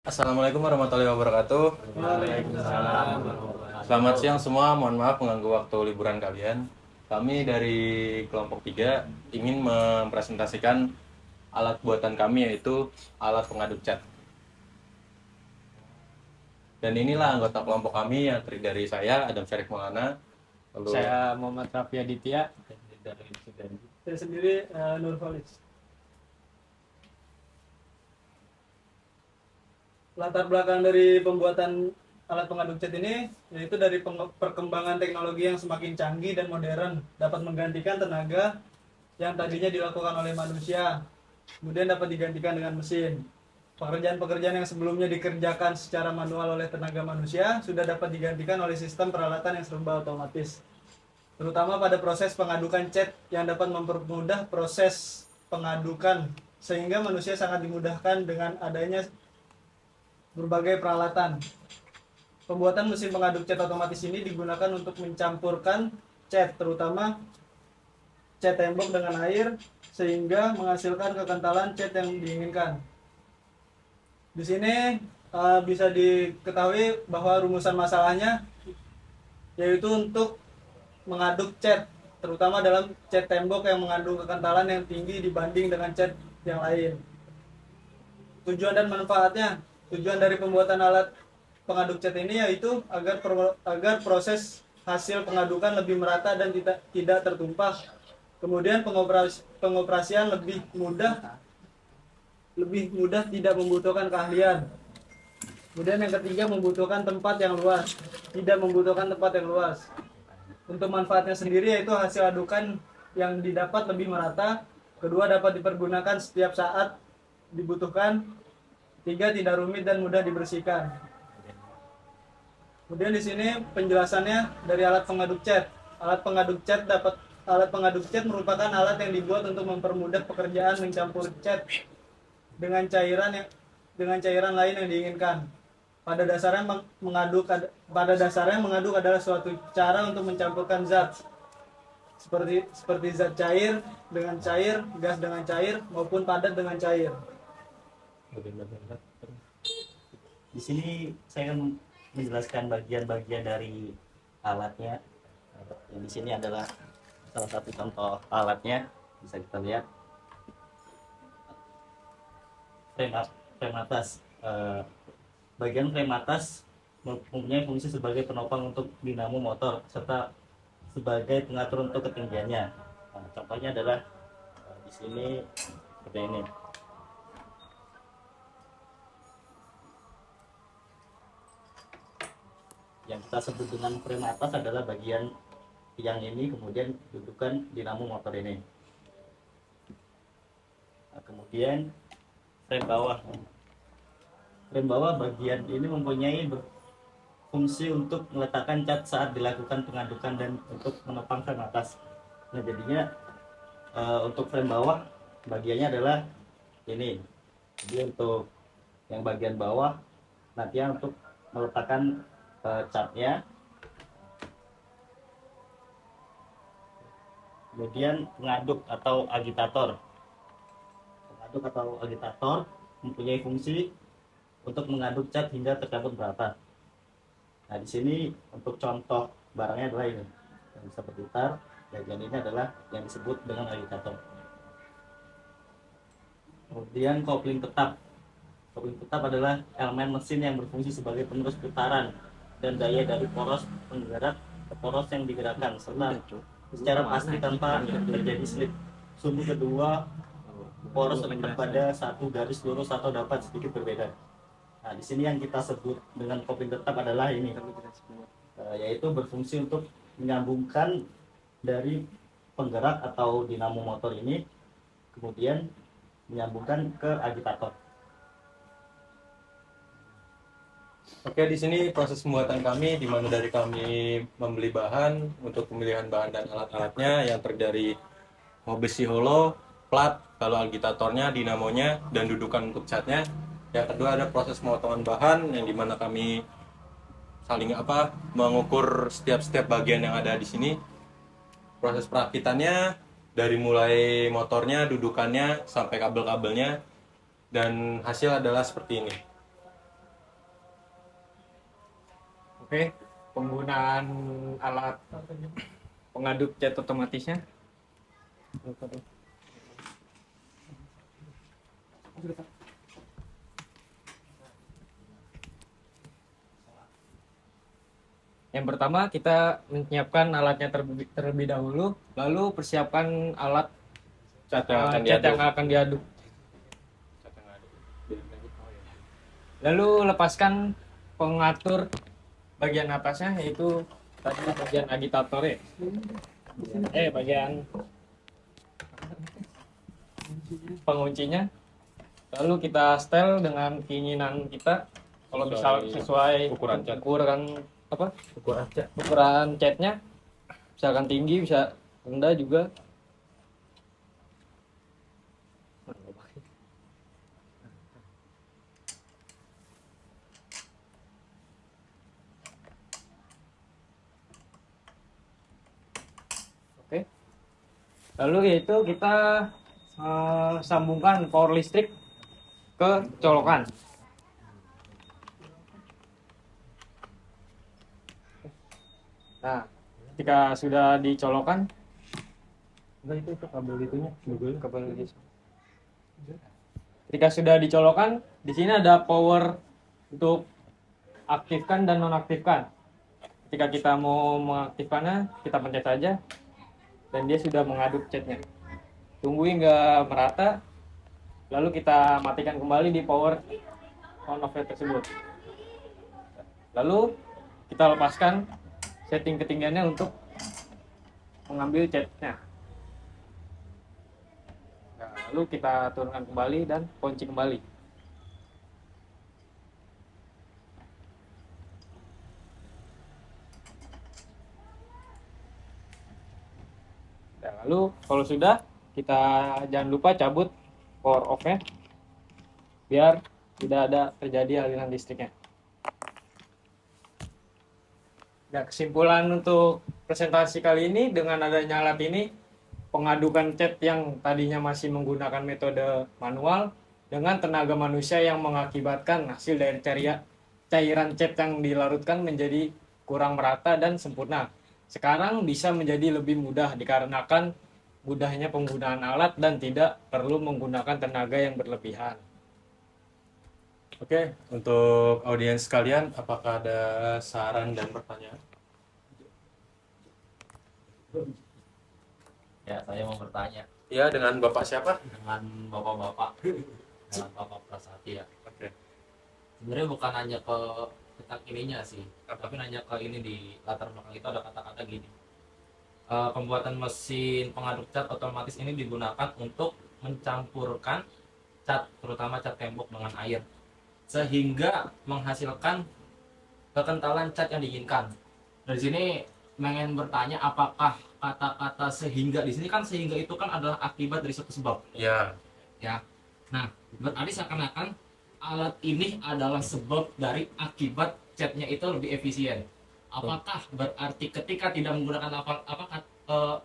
Assalamualaikum warahmatullahi wabarakatuh. Waalaikumsalam. Selamat siang semua, mohon maaf mengganggu waktu liburan kalian. Kami dari kelompok 3 ingin mempresentasikan alat buatan kami, yaitu alat pengaduk cat. Dan inilah anggota kelompok kami yang terdiri dari saya, Adam Syarif Maulana. Lalu Saya Muhammad Raffi Aditya dari Sudan. Saya sendiri Nur Khalis. Latar belakang dari pembuatan alat pengaduk cat ini yaitu dari perkembangan teknologi yang semakin canggih dan modern dapat menggantikan tenaga yang tadinya dilakukan oleh manusia, kemudian dapat digantikan dengan mesin. Pekerjaan-pekerjaan yang sebelumnya dikerjakan secara manual oleh tenaga manusia sudah dapat digantikan oleh sistem peralatan yang serba otomatis, terutama pada proses pengadukan cat yang dapat mempermudah proses pengadukan, sehingga manusia sangat dimudahkan dengan adanya berbagai peralatan. Pembuatan mesin pengaduk cat otomatis ini digunakan untuk mencampurkan cat, terutama cat tembok dengan air, sehingga menghasilkan kekentalan cat yang diinginkan. Di sini bisa diketahui bahwa rumusan masalahnya yaitu untuk mengaduk cat, terutama dalam cat tembok yang mengandung kekentalan yang tinggi dibanding dengan cat yang lain. Tujuan dan manfaatnya. Tujuan dari pembuatan alat pengaduk cat ini yaitu agar proses hasil pengadukan lebih merata dan tidak tertumpah. Kemudian pengoperasian lebih mudah, tidak membutuhkan keahlian. Kemudian yang ketiga, membutuhkan tempat yang luas, tidak membutuhkan tempat yang luas. Untuk manfaatnya sendiri yaitu hasil adukan yang didapat lebih merata. Kedua, dapat dipergunakan setiap saat dibutuhkan. Tiga, tidak rumit dan mudah dibersihkan. Kemudian di sini penjelasannya dari alat pengaduk cat. Alat pengaduk cat merupakan alat yang dibuat untuk mempermudah pekerjaan mencampur cat dengan cairan lain yang diinginkan. Pada dasarnya mengaduk adalah suatu cara untuk mencampurkan zat seperti zat cair dengan cair, gas dengan cair, maupun padat dengan cair. Di sini saya akan menjelaskan bagian-bagian dari alatnya. Yang di sini adalah salah satu contoh alatnya, bisa kita lihat. Frame atas. Bagian frame atas mempunyai fungsi sebagai penopang untuk dinamo motor serta sebagai pengatur untuk ketinggiannya. Nah, contohnya adalah di sini seperti ini. Yang kita sebut dengan frame atas adalah bagian tiang ini, kemudian dudukan dinamo motor ini. Nah, kemudian frame bawah bagian ini mempunyai fungsi untuk meletakkan cat saat dilakukan pengadukan dan untuk menopang frame atas. Nah, jadinya untuk frame bawah bagiannya adalah ini. Jadi untuk yang bagian bawah nanti untuk meletakkan catnya. Kemudian pengaduk atau agitator mempunyai fungsi untuk mengaduk cat hingga tercampur merata. Nah, di sini untuk contoh barangnya adalah ini yang bisa berputar. Bagian ini adalah yang disebut dengan agitator. Kemudian kopling tetap adalah elemen mesin yang berfungsi sebagai penerus putaran dan daya dari poros penggerak ke poros yang digerakkan, serta secara pasti tanpa terjadi slip. Sumbu kedua poros terletak pada satu garis lurus atau dapat sedikit berbeda. Nah, di sini yang kita sebut dengan kopling tetap adalah ini, yaitu berfungsi untuk menyambungkan dari penggerak atau dinamo motor ini, kemudian menyambungkan ke agitator. Oke, di sini proses pembuatan kami, di mana dari kami membeli bahan untuk pemilihan bahan dan alat-alatnya yang terdiri dari besi holo, plat, kalau agitatornya, dinamonya, dan dudukan untuk catnya. Yang kedua ada proses pemotongan bahan yang dimana kami saling mengukur setiap bagian yang ada di sini. Proses perakitannya dari mulai motornya, dudukannya, sampai kabel-kabelnya, dan hasil adalah seperti ini. Oke, penggunaan alat pengaduk cat otomatisnya. Yang pertama kita menyiapkan alatnya terlebih dahulu, lalu persiapkan alat Cat yang akan cat diaduk. yang akan diaduk. Cat yang aduk. Lalu lepaskan pengatur bagian atasnya, yaitu tadi bagian agitator ya. Bagian penguncinya. Lalu kita setel dengan keinginan kita. Kalau misal sesuai ukuran cat. Ukuran catnya, misalkan tinggi bisa rendah juga. Oke. Lalu yaitu kita sambungkan power listrik ke colokan. Nah, ketika sudah dicolokkan, itu kabel itunya, kabel itu. Ketika sudah dicolokkan, di sini ada power untuk aktifkan dan nonaktifkan. Ketika kita mau mengaktifkannya, kita pencet saja, dan dia sudah mengaduk catnya. Tunggu hingga merata, lalu kita matikan kembali di power on off tersebut. Lalu kita lepaskan setting ketinggiannya untuk mengambil catnya. Nah, lalu kita turunkan kembali dan kunci kembali. Nah, lalu kalau sudah, kita jangan lupa cabut power off-nya biar tidak ada terjadi aliran listriknya. Nah, kesimpulan untuk presentasi kali ini, dengan adanya alat ini, pengadukan cat yang tadinya masih menggunakan metode manual dengan tenaga manusia yang mengakibatkan hasil dari cairan cat yang dilarutkan menjadi kurang merata dan sempurna. Sekarang bisa menjadi lebih mudah dikarenakan mudahnya penggunaan alat dan tidak perlu menggunakan tenaga yang berlebihan. Oke, untuk audiens sekalian, apakah ada saran dan pertanyaan? Ya, saya mau bertanya Ya, dengan Bapak siapa? dengan bapak-bapak, dengan Bapak Prasati ya. Oke. Sebenarnya bukan hanya ke tentang ininya sih, tapi nanya ke ini di latar belakang itu ada kata-kata gini. Pembuatan mesin pengaduk cat otomatis ini digunakan untuk mencampurkan cat, terutama cat tembok dengan air, sehingga menghasilkan kekentalan cat yang diinginkan. Dari sini pengen bertanya, apakah kata-kata sehingga di sini kan sehingga itu kan adalah akibat dari suatu sebab Ya, ya. Nah, berarti seakan-akan alat ini adalah sebab dari akibat catnya itu lebih efisien. Apakah berarti ketika tidak menggunakan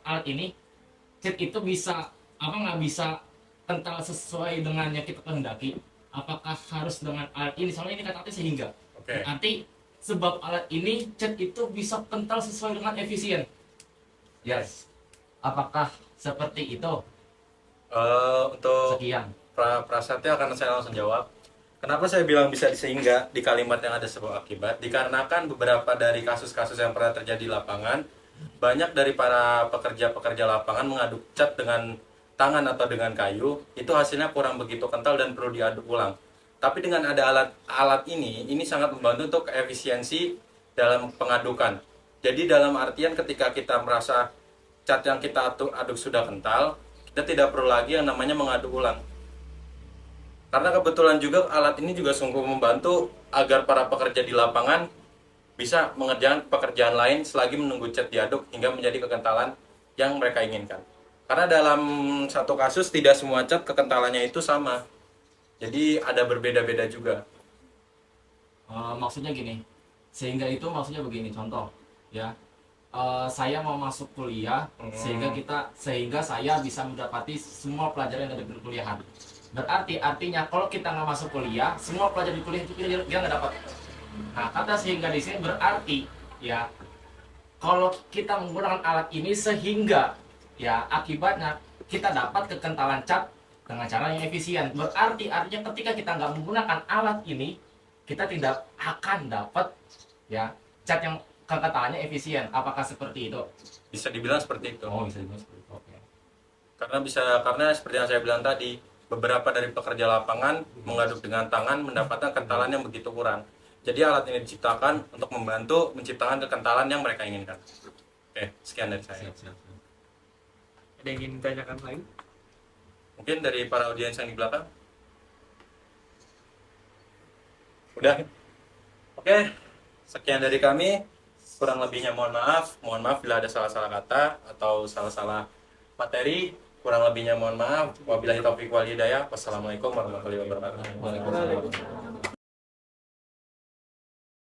alat ini, cat itu bisa nggak bisa kental sesuai dengan yang kita kehendaki? Apakah harus dengan alat ini? Soalnya ini kata-kata sehingga. oke. Berarti sebab alat ini cat itu bisa kental sesuai dengan efisien. Yes. Apakah seperti itu? Untuk Sekian. Prasatya akan saya langsung jawab. Kenapa saya bilang bisa sehingga di kalimat yang ada sebab akibat? Dikarenakan beberapa dari kasus-kasus yang pernah terjadi di lapangan, banyak dari para pekerja-pekerja lapangan mengaduk cat dengan tangan atau dengan kayu, itu hasilnya kurang begitu kental dan perlu diaduk ulang. Tapi dengan ada alat ini sangat membantu untuk efisiensi dalam pengadukan. Jadi dalam artian ketika kita merasa cat yang kita aduk sudah kental, kita tidak perlu lagi yang namanya mengaduk ulang. Karena kebetulan juga alat ini juga sungguh membantu agar para pekerja di lapangan bisa mengerjakan pekerjaan lain selagi menunggu cat diaduk hingga menjadi kekentalan yang mereka inginkan. Karena dalam satu kasus tidak semua cat kekentalannya itu sama. Jadi ada berbeda-beda juga. Maksudnya gini, sehingga itu maksudnya begini, contoh ya. Saya mau masuk kuliah sehingga saya bisa mendapati semua pelajaran yang ada di perkuliahan. Berarti artinya kalau kita nggak masuk kuliah, semua pelajaran di kuliah itu kita nggak dapat. Nah, kata sehingga di sini berarti ya kalau kita menggunakan alat ini sehingga ya akibatnya kita dapat kekentalan cat dengan cara yang efisien. Berarti artinya ketika kita nggak menggunakan alat ini, kita tidak akan dapat ya cat yang kekentalannya efisien. Apakah seperti itu? Bisa dibilang seperti itu. Oh, bisa dibilang seperti itu. Oke. Karena seperti yang saya bilang tadi, beberapa dari pekerja lapangan mengaduk dengan tangan mendapatkan kentalan yang begitu kurang. Jadi alat ini diciptakan untuk membantu menciptakan kekentalan yang mereka inginkan. Oke, sekian dari saya. Siap, siap, siap. Ada yang ingin ditanyakan lagi? Mungkin dari para audiens yang di belakang. Udah. Oke, sekian dari kami. Kurang lebihnya mohon maaf. Mohon maaf bila ada salah-salah kata atau salah-salah materi. Kurang lebihnya mohon maaf. Wabillahi taufiq wal hidayah. Wassalamualaikum warahmatullahi wabarakatuh. Waalaikumsalam.